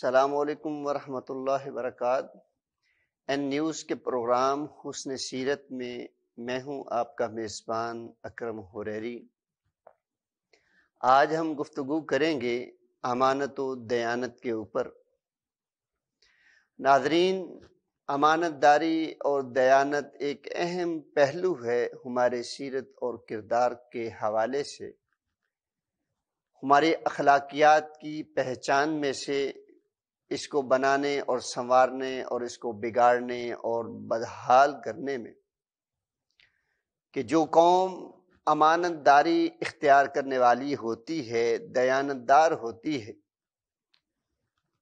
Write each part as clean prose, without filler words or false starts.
السلام علیکم ورحمۃ اللہ وبرکاتہ۔ این نیوز کے پروگرام حسن سیرت میں ہوں آپ کا میزبان اکرم حریری۔ آج ہم گفتگو کریں گے امانت و دیانت کے اوپر۔ ناظرین، امانت داری اور دیانت ایک اہم پہلو ہے ہمارے سیرت اور کردار کے حوالے سے۔ ہماری اخلاقیات کی پہچان میں سے اس کو بنانے اور سنوارنے اور اس کو بگاڑنے اور بدحال کرنے میں کہ جو قوم امانت داری اختیار کرنے والی ہوتی ہے، دیانت دار ہوتی ہے،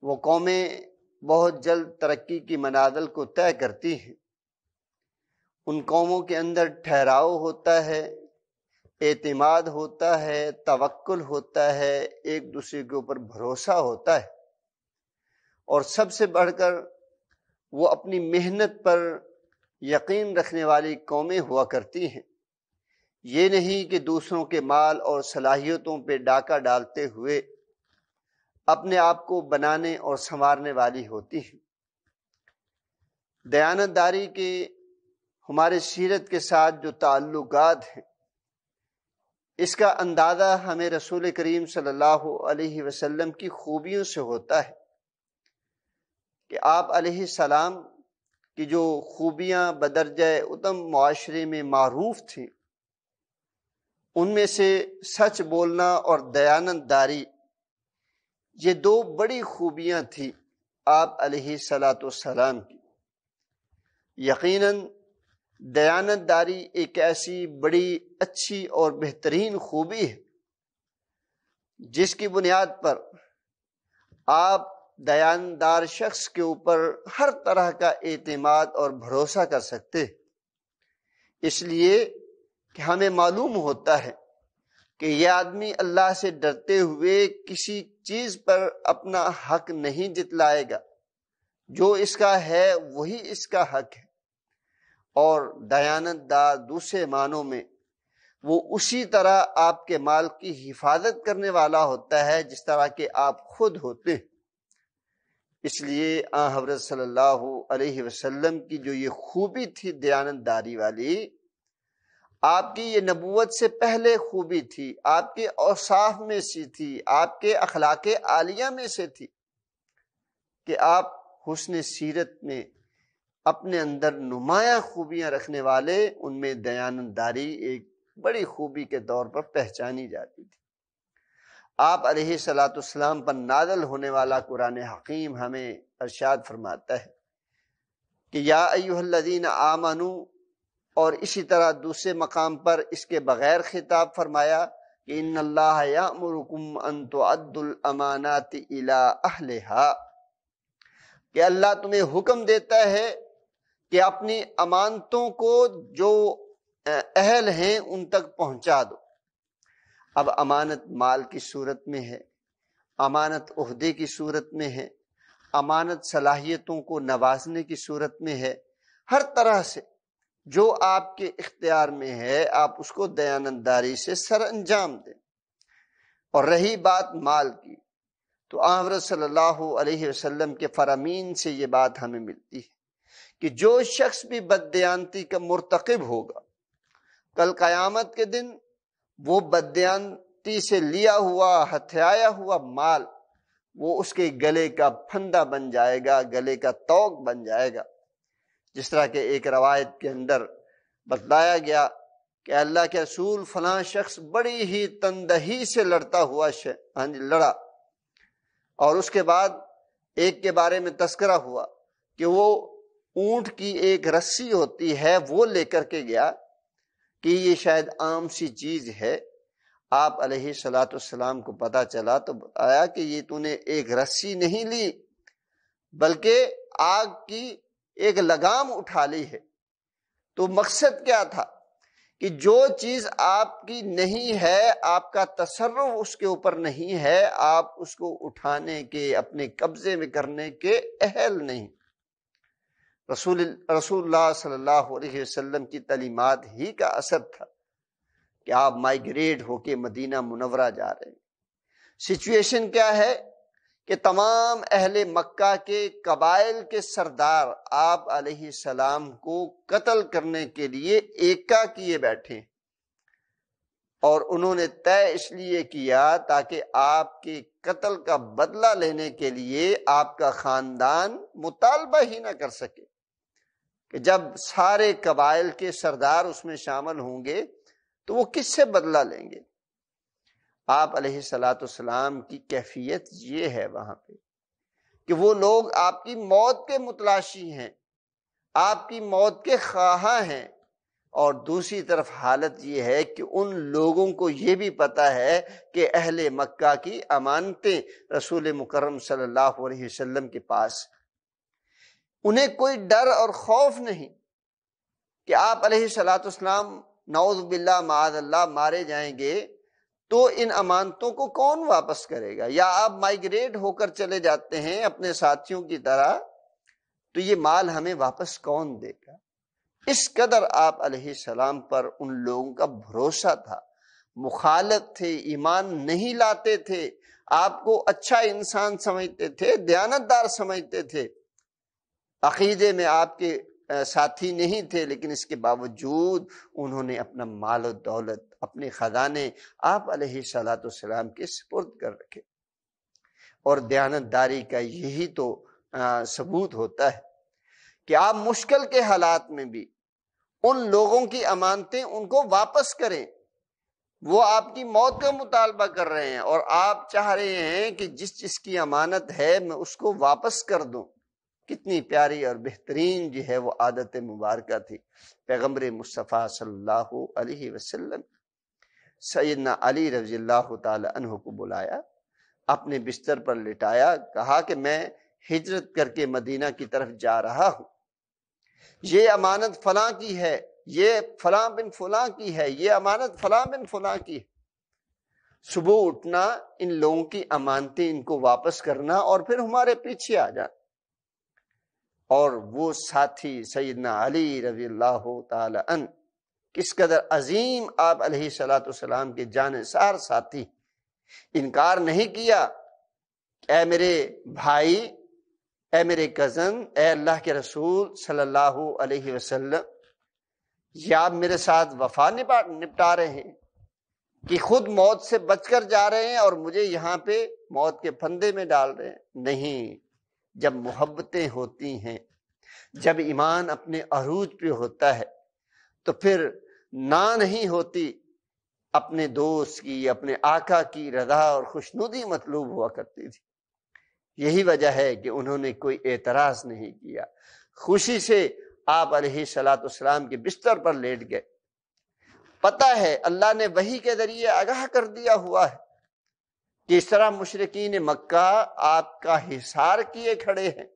وہ قومیں بہت جلد ترقی کی منازل کو طے کرتی ہیں۔ ان قوموں کے اندر ٹھہراؤ ہوتا ہے، اعتماد ہوتا ہے، توکل ہوتا ہے، ایک دوسرے کے اوپر بھروسہ ہوتا ہے، اور سب سے بڑھ کر وہ اپنی محنت پر یقین رکھنے والی قومیں ہوا کرتی ہیں۔ یہ نہیں کہ دوسروں کے مال اور صلاحیتوں پہ ڈاکہ ڈالتے ہوئے اپنے آپ کو بنانے اور سنوارنے والی ہوتی ہیں۔ دیانت داری کے ہمارے سیرت کے ساتھ جو تعلقات ہیں، اس کا اندازہ ہمیں رسول کریم صلی اللہ علیہ وسلم کی خوبیوں سے ہوتا ہے کہ آپ علیہ السلام کی جو خوبیاں بدرجہ اتم معاشرے میں معروف تھیں، ان میں سے سچ بولنا اور دیانت داری، یہ دو بڑی خوبیاں تھیں آپ علیہ السلام کی۔ یقیناً دیانت داری ایک ایسی بڑی اچھی اور بہترین خوبی ہے جس کی بنیاد پر آپ دیانتدار شخص کے اوپر ہر طرح کا اعتماد اور بھروسہ کر سکتے ہیں، اس لیے کہ ہمیں معلوم ہوتا ہے کہ یہ آدمی اللہ سے ڈرتے ہوئے کسی چیز پر اپنا حق نہیں جتلائے گا، جو اس کا ہے وہی اس کا حق ہے، اور دیانت دار دوسرے معنوں میں وہ اسی طرح آپ کے مال کی حفاظت کرنے والا ہوتا ہے جس طرح کہ آپ خود ہوتے ہیں۔ اس لیے حضرت صلی اللہ علیہ وسلم کی جو یہ خوبی تھی دیانت داری والی، آپ کی یہ نبوت سے پہلے خوبی تھی، آپ کے اوصاف میں سے تھی، آپ کے اخلاق عالیہ میں سے تھی کہ آپ حسن سیرت میں اپنے اندر نمایاں خوبیاں رکھنے والے، ان میں دیانت داری ایک بڑی خوبی کے طور پر پہچانی جاتی تھی۔ آپ علیہ السلام پر نازل ہونے والا قرآن حکیم ہمیں ارشاد فرماتا ہے کہ یا ایھا الذین آمنو، اور اسی طرح دوسرے مقام پر اس کے بغیر خطاب فرمایا کہ ان اللہ یأمرکم ان تؤدوا الامانات الی اہلھا، کہ اللہ تمہیں حکم دیتا ہے کہ اپنی امانتوں کو جو اہل ہیں ان تک پہنچا دو۔ اب امانت مال کی صورت میں ہے، امانت عہدے کی صورت میں ہے، امانت صلاحیتوں کو نوازنے کی صورت میں ہے، ہر طرح سے جو آپ کے اختیار میں ہے آپ اس کو دیانت داری سے سر انجام دیں۔ اور رہی بات مال کی، تو حضرت صلی اللہ علیہ وسلم کے فرامین سے یہ بات ہمیں ملتی ہے کہ جو شخص بھی بددیانتی کا مرتکب ہوگا، کل قیامت کے دن وہ بددیانتی سے لیا ہوا ہتھیایا ہوا مال وہ اس کے گلے کا پھندا بن جائے گا، گلے کا طوق بن جائے گا۔ جس طرح کہ ایک روایت کے اندر بتلایا گیا کہ اللہ کے رسول فلاں شخص بڑی ہی تندہی سے لڑتا ہوا لڑا، اور اس کے بعد ایک کے بارے میں تذکرہ ہوا کہ وہ اونٹ کی ایک رسی ہوتی ہے وہ لے کر کے گیا کہ یہ شاید عام سی چیز ہے۔ آپ علیہ السلام کو پتا چلا تو آیا کہ یہ تو نے ایک رسی نہیں لی بلکہ آگ کی ایک لگام اٹھا لی ہے۔ تو مقصد کیا تھا کہ جو چیز آپ کی نہیں ہے، آپ کا تصرف اس کے اوپر نہیں ہے، آپ اس کو اٹھانے کے، اپنے قبضے میں کرنے کے اہل نہیں۔ رسول اللہ صلی اللہ علیہ وسلم کی تعلیمات ہی کا اثر تھا کہ آپ مائیگریٹ ہو کے مدینہ منورہ جا رہے ہیں۔ سچویشن کیا ہے کہ تمام اہل مکہ کے قبائل کے سردار آپ علیہ السلام کو قتل کرنے کے لیے ایکا کیے بیٹھے، اور انہوں نے طے اس لیے کیا تاکہ آپ کے قتل کا بدلہ لینے کے لیے آپ کا خاندان مطالبہ ہی نہ کر سکے، کہ جب سارے قبائل کے سردار اس میں شامل ہوں گے تو وہ کس سے بدلہ لیں گے۔ آپ علیہ السلام کی کیفیت یہ ہے وہاں پہ کہ وہ لوگ آپ کی موت کے متلاشی ہیں، آپ کی موت کے خواہاں ہیں، اور دوسری طرف حالت یہ ہے کہ ان لوگوں کو یہ بھی پتا ہے کہ اہل مکہ کی امانتیں رسول مکرم صلی اللہ علیہ وسلم کے پاس، انہیں کوئی ڈر اور خوف نہیں کہ آپ علیہ السلام نعوذ باللہ معاذ اللہ مارے جائیں گے تو ان امانتوں کو کون واپس کرے گا، یا آپ مائگریٹ ہو کر چلے جاتے ہیں اپنے ساتھیوں کی طرح تو یہ مال ہمیں واپس کون دے گا۔ اس قدر آپ علیہ السلام پر ان لوگوں کا بھروسہ تھا، مخالف تھے، ایمان نہیں لاتے تھے، آپ کو اچھا انسان سمجھتے تھے، دیانتدار سمجھتے تھے، عقیدے میں آپ کے ساتھی نہیں تھے، لیکن اس کے باوجود انہوں نے اپنا مال و دولت، اپنے خزانے آپ علیہ السلام کے سپرد کر رکھے، اور دیانتداری کا یہی تو ثبوت ہوتا ہے کہ آپ مشکل کے حالات میں بھی ان لوگوں کی امانتیں ان کو واپس کریں۔ وہ آپ کی موت کا مطالبہ کر رہے ہیں اور آپ چاہ رہے ہیں کہ جس کی امانت ہے میں اس کو واپس کر دوں۔ کتنی پیاری اور بہترین جو ہے وہ عادت مبارکہ تھی پیغمبر مصطفیٰ صلی اللہ علیہ وسلم۔ سیدنا علی رضی اللہ تعالی عنہ کو بلایا، اپنے بستر پر لٹایا، کہا کہ میں ہجرت کر کے مدینہ کی طرف جا رہا ہوں، یہ امانت فلاں کی ہے، یہ فلاں بن فلاں کی ہے، یہ امانت فلاں بن فلاں کی ہے۔ صبح اٹھنا، ان لوگوں کی امانتیں ان کو واپس کرنا، اور پھر ہمارے پیچھے آ جانا۔ اور وہ ساتھی سیدنا علی رضی اللہ تعالی عنہ کس قدر عظیم آپ علیہ السلام کے جانثار ساتھی، انکار نہیں کیا، اے میرے بھائی، اے میرے کزن، اے اللہ کے رسول صلی اللہ علیہ وسلم، یہ آپ میرے ساتھ وفا نپٹا رہے ہیں کہ خود موت سے بچ کر جا رہے ہیں اور مجھے یہاں پہ موت کے پھندے میں ڈال رہے ہیں؟ نہیں، جب محبتیں ہوتی ہیں، جب ایمان اپنے عروج پہ ہوتا ہے تو پھر نہ نہیں ہوتی، اپنے دوست کی، اپنے آقا کی رضا اور خوشنودی مطلوب ہوا کرتی تھی۔ یہی وجہ ہے کہ انہوں نے کوئی اعتراض نہیں کیا، خوشی سے آپ علیہ السلام کے بستر پر لیٹ گئے۔ پتہ ہے اللہ نے وحی کے ذریعے آگاہ کر دیا ہوا ہے کہ اس طرح مشرکین مکہ آپ کا حصار کیے کھڑے ہیں،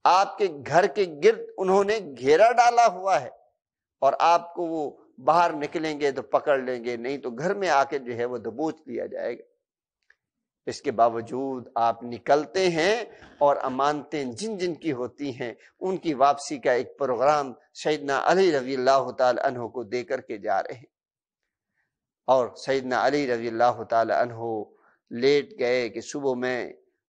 آپ کے گھر کے گرد انہوں نے گھیرا ڈالا ہوا ہے، اور آپ کو وہ باہر نکلیں گے تو پکڑ لیں گے، نہیں تو گھر میں آ کے جو ہے وہ دبوچ لیا جائے گا۔ اس کے باوجود آپ نکلتے ہیں اور امانتیں جن جن کی ہوتی ہیں ان کی واپسی کا ایک پروگرام سیدنا علی رضی اللہ تعالی عنہ کو دے کر کے جا رہے ہیں۔ اور سیدنا علی رضی اللہ تعالی عنہ لیٹ گئے کہ صبح میں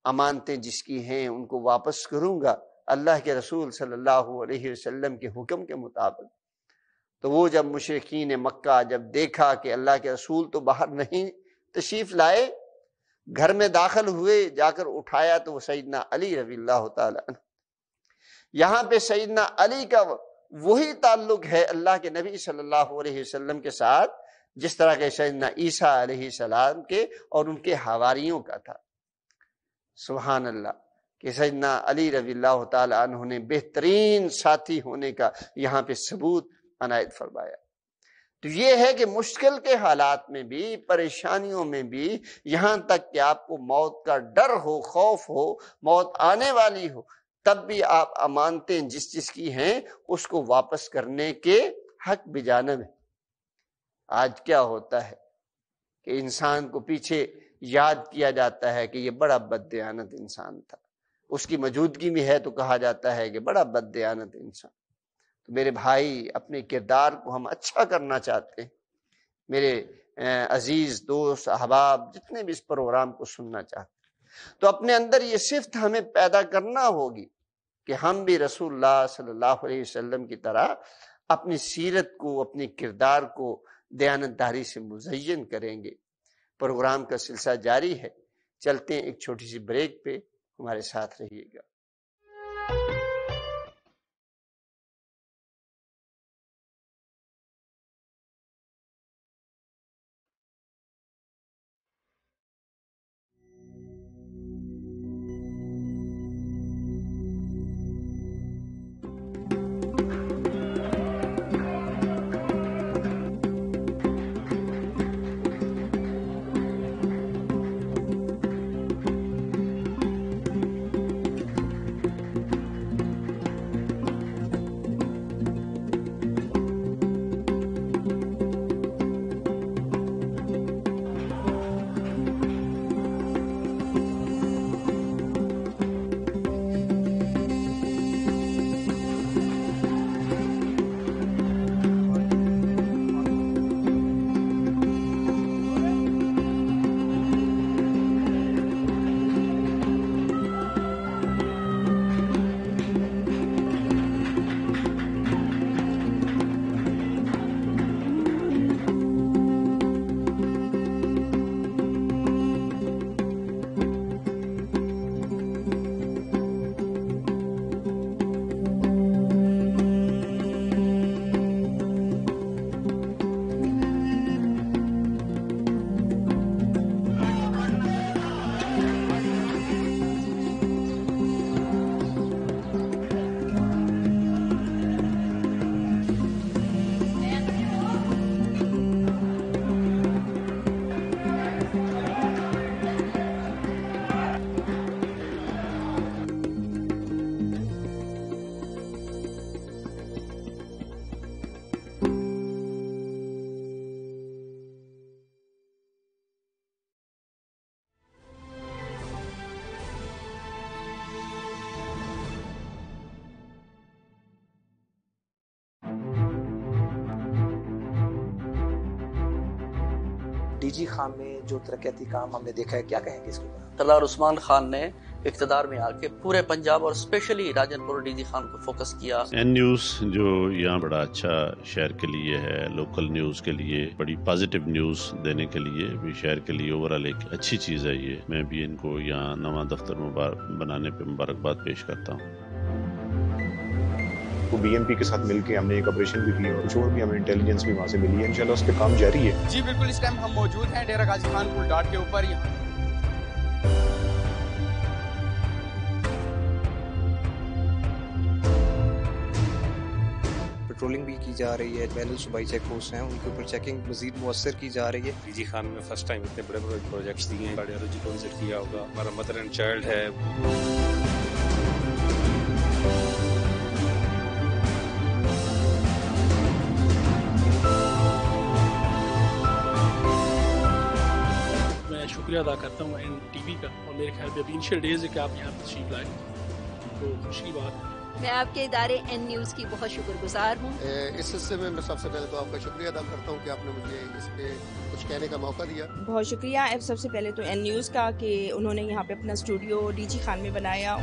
امانتیں جس کی ہیں ان کو واپس کروں گا اللہ کے رسول صلی اللہ علیہ وسلم کے حکم کے مطابق۔ تو وہ جب مشرکین مکہ جب دیکھا کہ اللہ کے رسول تو باہر نہیں تشریف لائے، گھر میں داخل ہوئے، جا کر اٹھایا تو وہ سیدنا علی رضی اللہ تعالی عنہ۔ یہاں پہ سیدنا علی کا وہی تعلق ہے اللہ کے نبی صلی اللہ علیہ وسلم کے ساتھ جس طرح کہ سیدنا عیسیٰ علیہ السلام کے اور ان کے حواریوں کا تھا۔ سبحان اللہ کہ سیدنا علی رضی اللہ تعالی عنہ نے بہترین ساتھی ہونے کا یہاں پہ ثبوت عنایت فرمایا۔ تو یہ ہے کہ مشکل کے حالات میں بھی، پریشانیوں میں بھی، یہاں تک کہ آپ کو موت کا ڈر ہو، خوف ہو، موت آنے والی ہو، تب بھی آپ امانتیں جس کی ہیں اس کو واپس کرنے کے حق بجانب ہیں۔ آج کیا ہوتا ہے کہ انسان کو پیچھے یاد کیا جاتا ہے کہ یہ بڑا بددیانت انسان تھا، اس کی موجودگی میں ہے تو کہا جاتا ہے کہ بڑا بددیانت انسان۔ تو میرے بھائی، اپنے کردار کو ہم اچھا کرنا چاہتے ہیں، میرے عزیز دوست احباب جتنے بھی اس پروگرام کو سننا چاہتے ہیں، تو اپنے اندر یہ صفت ہمیں پیدا کرنا ہوگی کہ ہم بھی رسول اللہ صلی اللہ علیہ وسلم کی طرح اپنی سیرت کو، اپنے کردار کو دیانتداری سے مزین کریں گے۔ پروگرام کا سلسلہ جاری ہے، چلتے ہیں ایک چھوٹی سی بریک پہ، ہمارے ساتھ رہیے گا۔ ڈی جی خان میں جو ترقیاتی کام ہم نے دیکھا ہے، کیا کہیں گے اس کے اوپر؟ سردار عثمان خان نے اقتدار میں آ کے پورے پنجاب اور اسپیشلی راجن پور ڈی جی خان کو فوکس کیا۔ این نیوز جو یہاں بڑا اچھا شہر کے لیے ہے، لوکل نیوز کے لیے بڑی پازیٹیو نیوز دینے کے لیے بھی شہر کے لیے اوورال ایک اچھی چیز ہے یہ۔ میں بھی ان کو یہاں نواں دفتر بنانے پہ مبارکباد پیش کرتا ہوں۔ بی ایم پی کے ساتھ مل کے ہم نے ایک آپریشن بھی کی اور کچھ اور بھی ہمیں انٹیلیجنس بھی وہاں سے ملی ہے، انشاءاللہ اس پہ کام جاری ہے۔ جی بالکل، اس ٹائم ہم موجود ہیں ڈیرہ غازی خان پل ڈاٹ کے اوپر۔ یہاں پیٹرولنگ بھی کی جا رہی ہے، بین الصوبائی چیک پوسٹ ہیں، ان کے اوپر چیکنگ مزید مؤثر کی جا رہی ہے۔ ڈی جی خان میں فرسٹ ٹائم اتنے بڑے بڑے پروجیکٹس دیے ہیں۔ کارڈیالوجی کو وزٹ کیا ہوگا، ہمارا مدر اینڈ چائلڈ ہے۔ میں شکریہ ادا کرتا ہوں این ٹی وی کا، اور میرے خیال میں ابھی انیشیل ڈیز ہے کہ آپ یہاں تشریف لائیں، تو خوشی کی بات ہے۔ میں آپ کے ادارے این نیوز کی بہت شکر گزار ہوں۔ اس سلسلے میں سب سے پہلے تو آپ کا شکریہ ادا کرتا ہوں کہ آپ نے مجھے اس پہ کچھ کہنے کا موقع دیا۔ بہت شکریہ سب سے پہلے تو این نیوز کا کہ انہوں نے یہاں پہ اپنا اسٹوڈیو ڈی جی خان میں بنایا۔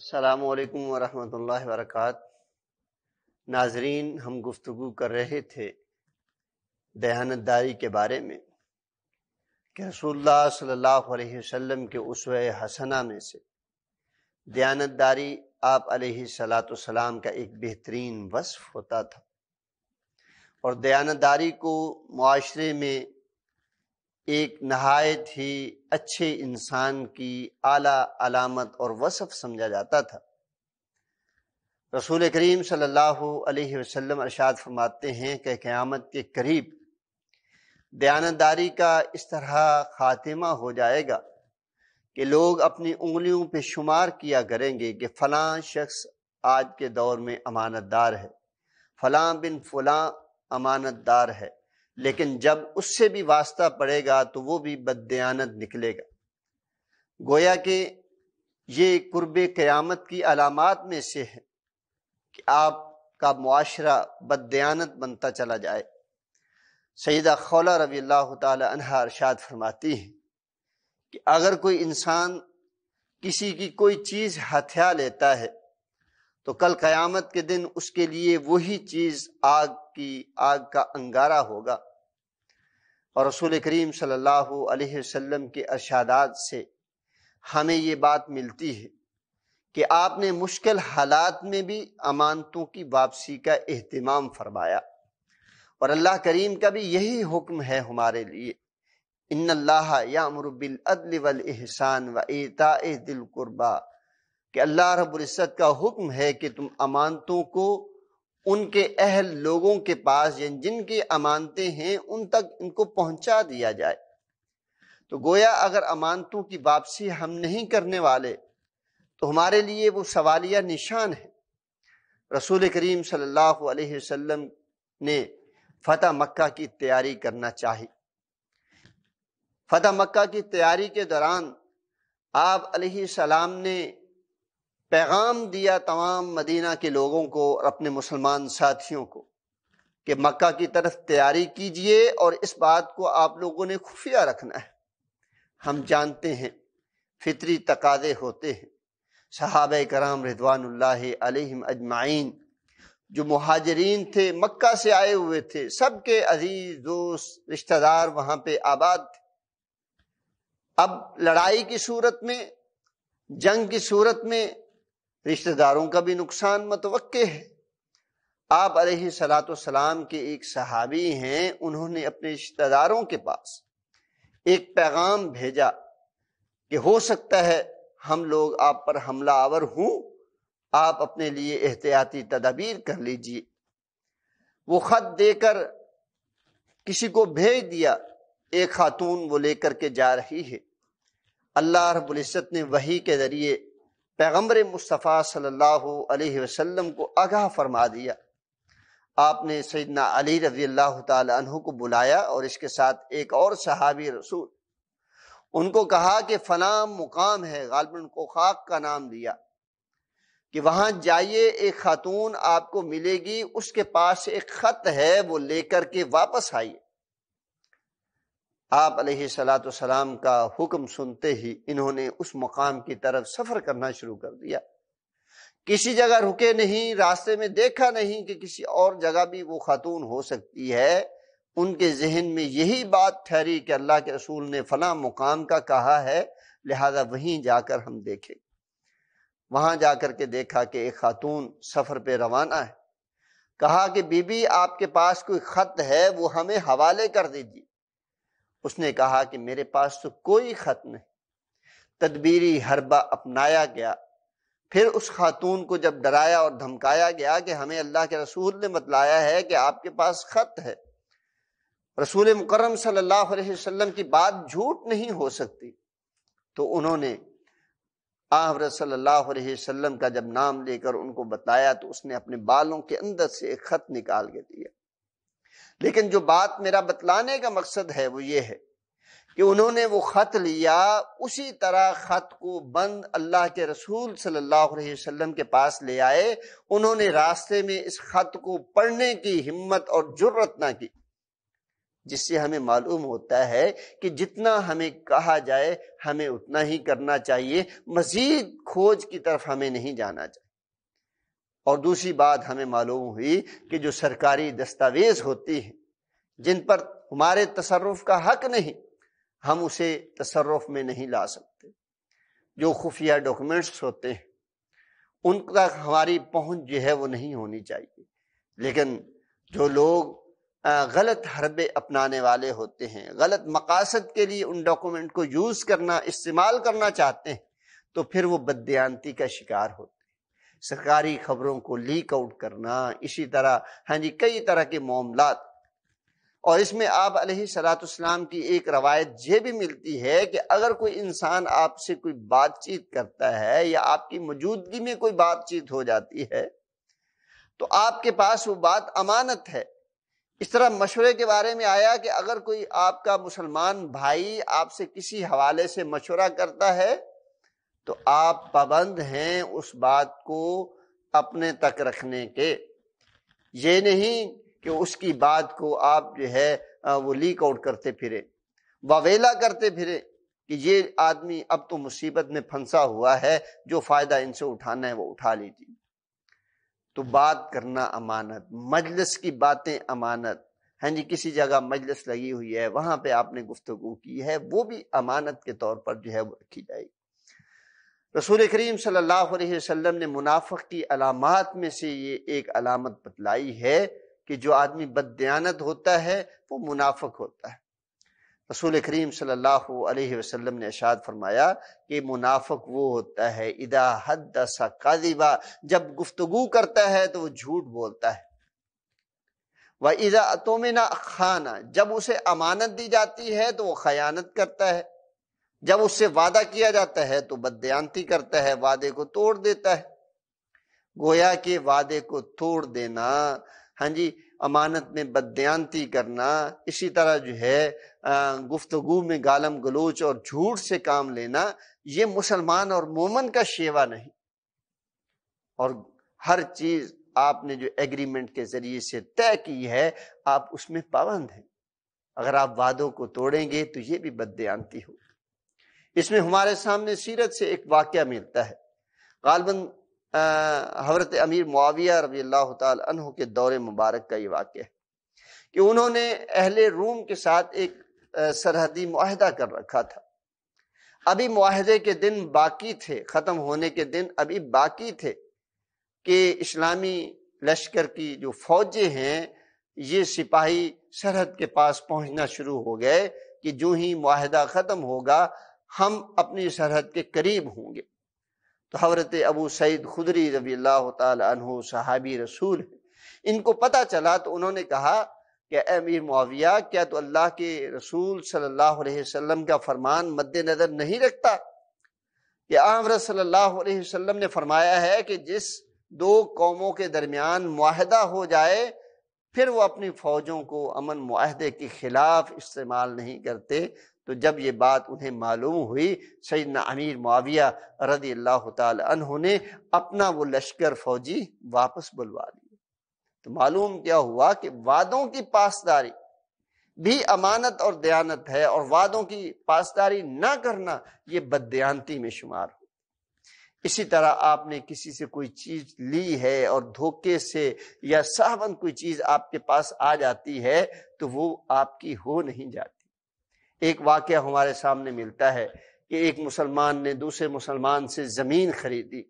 السلام علیکم ورحمۃ اللہ وبرکاتہ۔ ناظرین، ہم گفتگو کر رہے تھے دیانتداری کے بارے میں کہ رسول اللہ صلی اللہ علیہ وسلم کے اسوہ حسنہ میں سے دیانتداری آپ علیہ الصلاۃ والسلام کا ایک بہترین وصف ہوتا تھا، اور دیانتداری کو معاشرے میں ایک نہایت ہی اچھے انسان کی اعلیٰ علامت اور وصف سمجھا جاتا تھا۔ رسول کریم صلی اللہ علیہ وسلم ارشاد فرماتے ہیں کہ قیامت کے قریب دیانتداری کا اس طرح خاتمہ ہو جائے گا کہ لوگ اپنی انگلیوں پہ شمار کیا کریں گے کہ فلاں شخص آج کے دور میں امانت دار ہے، فلاں بن فلاں امانت دار ہے، لیکن جب اس سے بھی واسطہ پڑے گا تو وہ بھی بددیانت نکلے گا۔ گویا کہ یہ قرب قیامت کی علامات میں سے ہے کہ آپ کا معاشرہ بددیانت بنتا چلا جائے۔ سیدہ خولہ رضی اللہ تعالی عنہا ارشاد فرماتی ہیں کہ اگر کوئی انسان کسی کی کوئی چیز ہتھیا لیتا ہے تو کل قیامت کے دن اس کے لیے وہی چیز آگ کا انگارہ ہوگا۔ اور رسول کریم صلی اللہ علیہ وسلم کے ارشادات سے ہمیں یہ بات ملتی ہے کہ آپ نے مشکل حالات میں بھی امانتوں کی واپسی کا اہتمام فرمایا، اور اللہ کریم کا بھی یہی حکم ہے ہمارے لیے، ان اللہ یامر بالعدل والاحسان وایتاء ذی القربی، کہ اللہ رب العزت کا حکم ہے کہ تم امانتوں کو ان کے اہل لوگوں کے پاس، یعنی جن کی امانتیں ہیں ان تک ان کو پہنچا دیا جائے۔ تو گویا اگر امانتوں کی واپسی ہم نہیں کرنے والے تو ہمارے لیے وہ سوالیہ نشان ہے۔ رسول کریم صلی اللہ علیہ وسلم نے فتح مکہ کی تیاری کرنا چاہی۔ فتح مکہ کی تیاری کے دوران آپ علیہ السلام نے پیغام دیا تمام مدینہ کے لوگوں کو اور اپنے مسلمان ساتھیوں کو کہ مکہ کی طرف تیاری کیجئے، اور اس بات کو آپ لوگوں نے خفیہ رکھنا ہے۔ ہم جانتے ہیں فطری تقاضے ہوتے ہیں۔ صحابہ کرام رضوان اللہ علیہم اجمعین جو مہاجرین تھے، مکہ سے آئے ہوئے تھے، سب کے عزیز دوست رشتہ دار وہاں پہ آباد تھے۔ اب لڑائی کی صورت میں، جنگ کی صورت میں رشتہ داروں کا بھی نقصان متوقع ہے۔ آپ علیہ الصلاۃ والسلام کے ایک صحابی ہیں، انہوں نے اپنے رشتہ داروں کے پاس ایک پیغام بھیجا کہ ہو سکتا ہے ہم لوگ آپ پر حملہ آور ہوں، آپ اپنے لیے احتیاطی تدابیر کر لیجئے۔ وہ خط دے کر کسی کو بھیج دیا، ایک خاتون وہ لے کر کے جا رہی ہے۔ اللہ رب العزت نے وحی کے ذریعے پیغمبر مصطفیٰ صلی اللہ علیہ وسلم کو آگاہ فرما دیا۔ آپ نے سیدنا علی رضی اللہ تعالی عنہ کو بلایا اور اس کے ساتھ ایک اور صحابی رسول، ان کو کہا کہ فلاں مقام ہے، غالباً کوخاک کا نام دیا، کہ وہاں جائیے، ایک خاتون آپ کو ملے گی، اس کے پاس ایک خط ہے، وہ لے کر کے واپس آئیے۔ آپ علیہ الصلاۃ والسلام کا حکم سنتے ہی انہوں نے اس مقام کی طرف سفر کرنا شروع کر دیا۔ کسی جگہ رکے نہیں، راستے میں دیکھا نہیں کہ کسی اور جگہ بھی وہ خاتون ہو سکتی ہے۔ ان کے ذہن میں یہی بات ٹھہری کہ اللہ کے رسول نے فلاں مقام کا کہا ہے، لہذا وہیں جا کر ہم دیکھیں۔ وہاں جا کر کے دیکھا کہ ایک خاتون سفر پہ روانہ ہے۔ کہا کہ بی بی آپ کے پاس کوئی خط ہے، وہ ہمیں حوالے کر دیجیے۔ اس نے کہا کہ میرے پاس تو کوئی خط نہیں۔ تدبیری حربہ اپنایا گیا۔ پھر اس خاتون کو جب ڈرایا اور دھمکایا گیا کہ ہمیں اللہ کے رسول نے بتلایا ہے کہ آپ کے پاس خط ہے، رسول مکرم صلی اللہ علیہ وسلم کی بات جھوٹ نہیں ہو سکتی، تو انہوں نے حضرت صلی اللہ علیہ وسلم کا جب نام لے کر ان کو بتایا تو اس نے اپنے بالوں کے اندر سے ایک خط نکال کے دیا۔ لیکن جو بات میرا بتلانے کا مقصد ہے وہ یہ ہے کہ انہوں نے وہ خط لیا، اسی طرح خط کو بند اللہ کے رسول صلی اللہ علیہ وسلم کے پاس لے آئے۔ انہوں نے راستے میں اس خط کو پڑھنے کی ہمت اور جرت نہ کی۔ جس سے ہمیں معلوم ہوتا ہے کہ جتنا ہمیں کہا جائے ہمیں اتنا ہی کرنا چاہیے، مزید کھوج کی طرف ہمیں نہیں جانا چاہیے۔ اور دوسری بات ہمیں معلوم ہوئی کہ جو سرکاری دستاویز ہوتی ہیں جن پر ہمارے تصرف کا حق نہیں، ہم اسے تصرف میں نہیں لا سکتے۔ جو خفیہ ڈاکومنٹس ہوتے ہیں ان تک ہماری پہنچ جو ہے وہ نہیں ہونی چاہیے، لیکن جو لوگ غلط حربے اپنانے والے ہوتے ہیں، غلط مقاصد کے لیے ان ڈاکومنٹ کو یوز کرنا، استعمال کرنا چاہتے ہیں، تو پھر وہ بددیانتی کا شکار ہوتے ہیں۔ سرکاری خبروں کو لیک آؤٹ کرنا، اسی طرح کئی طرح کے معاملات۔ اور اس میں آپ علیہ الصلوۃ والسلام کی ایک روایت یہ بھی ملتی ہے کہ اگر کوئی انسان آپ سے کوئی بات چیت کرتا ہے یا آپ کی موجودگی میں کوئی بات چیت ہو جاتی ہے تو آپ کے پاس وہ بات امانت ہے۔ اس طرح مشورے کے بارے میں آیا کہ اگر کوئی آپ کا مسلمان بھائی آپ سے کسی حوالے سے مشورہ کرتا ہے تو آپ پابند ہیں اس بات کو اپنے تک رکھنے کے، یہ نہیں کہ اس کی بات کو آپ جو ہے وہ لیک آؤٹ کرتے پھرے، واویلا کرتے پھرے کہ یہ آدمی اب تو مصیبت میں پھنسا ہوا ہے، جو فائدہ ان سے اٹھانا ہے وہ اٹھا لیجیے۔ تو بات کرنا امانت، مجلس کی باتیں امانت، کسی جگہ مجلس لگی ہوئی ہے وہاں پہ آپ نے گفتگو کی ہے، وہ بھی امانت کے طور پر جو ہے وہ رکھی جائے گی۔ رسول کریم صلی اللہ علیہ وسلم نے منافق کی علامات میں سے یہ ایک علامت بتلائی ہے کہ جو آدمی بددیانت ہوتا ہے وہ منافق ہوتا ہے۔ رسول کریم صلی اللہ علیہ وسلم نے ارشاد فرمایا کہ منافق وہ ہوتا ہے اذا حدث کذبا، جب گفتگو کرتا ہے تو وہ جھوٹ بولتا ہے، وَإِذَا اؤْتُمِنَ خَانَ، جب اسے امانت دی جاتی ہے تو وہ خیانت کرتا ہے، جب اس سے وعدہ کیا جاتا ہے تو بددیانتی کرتا ہے، وعدے کو توڑ دیتا ہے۔ گویا کہ وعدے کو توڑ دینا، امانت میں بددیانتی کرنا، اسی طرح جو ہے گفتگو میں گالم گلوچ اور جھوٹ سے کام لینا، یہ مسلمان اور مومن کا شیوا نہیں۔ اور ہر چیز آپ نے جو ایگریمنٹ کے ذریعے سے طے کی ہے آپ اس میں پابند ہیں، اگر آپ وعدوں کو توڑیں گے تو یہ بھی بددیانتی ہو۔ اس میں ہمارے سامنے سیرت سے ایک واقعہ ملتا ہے، غالباً حضرت امیر معاویہ رضی اللہ تعالی عنہ کے دور مبارک کا یہ واقعہ ہے کہ انہوں نے اہل روم کے ساتھ ایک سرحدی معاہدہ کر رکھا تھا۔ ابھی معاہدے کے دن باقی تھے، ختم ہونے کے دن ابھی باقی تھے کہ اسلامی لشکر کی جو فوجیں ہیں یہ سپاہی سرحد کے پاس پہنچنا شروع ہو گئے کہ جو ہی معاہدہ ختم ہوگا ہم اپنی سرحد کے قریب ہوں گے۔ تو حضرت ابو سعید خدری رضی اللہ تعالی عنہ صحابی رسول ہیں، ان کو پتہ چلا تو انہوں نے کہا کہ اے امیر معاویہ، کیا تو اللہ کے رسول صلی اللہ علیہ وسلم کا فرمان مد نظر نہیں رکھتا کہ حضرت صلی اللہ علیہ وسلم نے فرمایا ہے کہ جس دو قوموں کے درمیان معاہدہ ہو جائے پھر وہ اپنی فوجوں کو امن معاہدے کے خلاف استعمال نہیں کرتے۔ تو جب یہ بات انہیں معلوم ہوئی سیدنا امیر معاویہ رضی اللہ تعالی عنہ نے اپنا وہ لشکر فوجی واپس بلوا لیا۔ تو معلوم کیا ہوا کہ وعدوں کی پاسداری بھی امانت اور دیانت ہے، اور وعدوں کی پاسداری نہ کرنا یہ بددیانتی میں شمار ہو۔ اسی طرح آپ نے کسی سے کوئی چیز لی ہے اور دھوکے سے یا سہون کوئی چیز آپ کے پاس آ جاتی ہے تو وہ آپ کی ہو نہیں جاتی۔ ایک واقعہ ہمارے سامنے ملتا ہے کہ ایک مسلمان نے دوسرے مسلمان سے زمین خریدی۔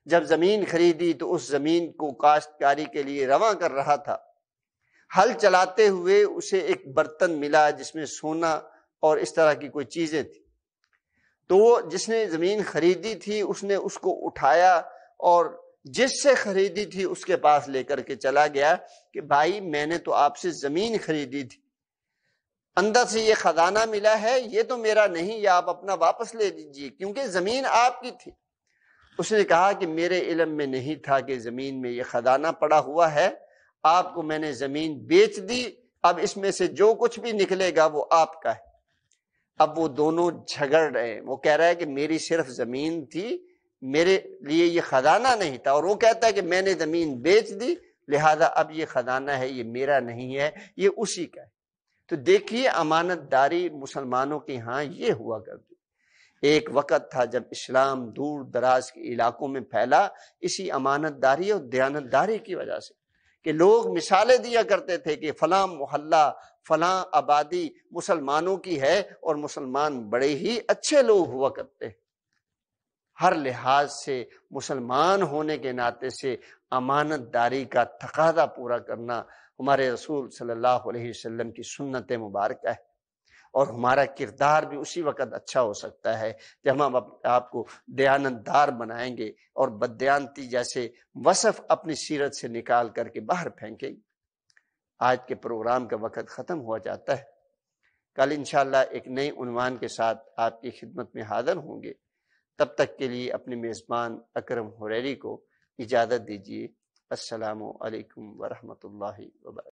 جب زمین خریدی تو اس زمین کو کاشتکاری کے لیے رواں کر رہا تھا، ہل چلاتے ہوئے اسے ایک برتن ملا جس میں سونا اور اس طرح کی کوئی چیزیں تھیں۔ تو وہ جس نے زمین خریدی تھی اس نے اس کو اٹھایا اور جس سے خریدی تھی اس کے پاس لے کر کے چلا گیا کہ بھائی میں نے تو آپ سے زمین خریدی تھی، اندر سے یہ خزانہ ملا ہے، یہ تو میرا نہیں، یہ آپ اپنا واپس لے لیجیے کیونکہ زمین آپ کی تھی۔ اس نے کہا کہ میرے علم میں نہیں تھا کہ زمین میں یہ خزانہ پڑا ہوا ہے، آپ کو میں نے زمین بیچ دی، اب اس میں سے جو کچھ بھی نکلے گا وہ آپ کا ہے۔ اب وہ دونوں جھگڑ رہے ہیں، وہ کہہ رہا ہے کہ میری صرف زمین تھی، میرے لیے یہ خزانہ نہیں تھا، اور وہ کہتا ہے کہ میں نے زمین بیچ دی لہذا اب یہ خزانہ ہے یہ میرا نہیں ہے، یہ اسی کا ہے۔ تو دیکھیے امانت داری مسلمانوں کے ہاں یہ ہوا کرتی. ایک وقت تھا جب اسلام دور دراز کے علاقوں میں پھیلا اسی امانت داری اور دیانت داری کی وجہ سے، کہ لوگ مثالیں دیا کرتے تھے کہ فلاں محلہ فلاں آبادی مسلمانوں کی ہے اور مسلمان بڑے ہی اچھے لوگ ہوا کرتے. ہر لحاظ سے مسلمان ہونے کے ناطے سے امانت داری کا تقاضا پورا کرنا ہمارے رسول صلی اللہ علیہ وسلم کی سنت مبارکہ ہے، اور ہمارا کردار بھی اسی وقت اچھا ہو سکتا ہے جب ہم آپ کو دیانت دار بنائیں گے اور بددیانتی جیسے وصف اپنی سیرت سے نکال کر کے باہر پھینکیں گے. آج کے پروگرام کا وقت ختم ہو جاتا ہے. کل انشاءاللہ ایک نئی عنوان کے ساتھ آپ کی خدمت میں حاضر ہوں گے. تب تک کے لیے اپنے میزبان اکرم حریری کو اجازت دیجیے. السلام علیکم ورحمۃ اللہ وبرکاتہ.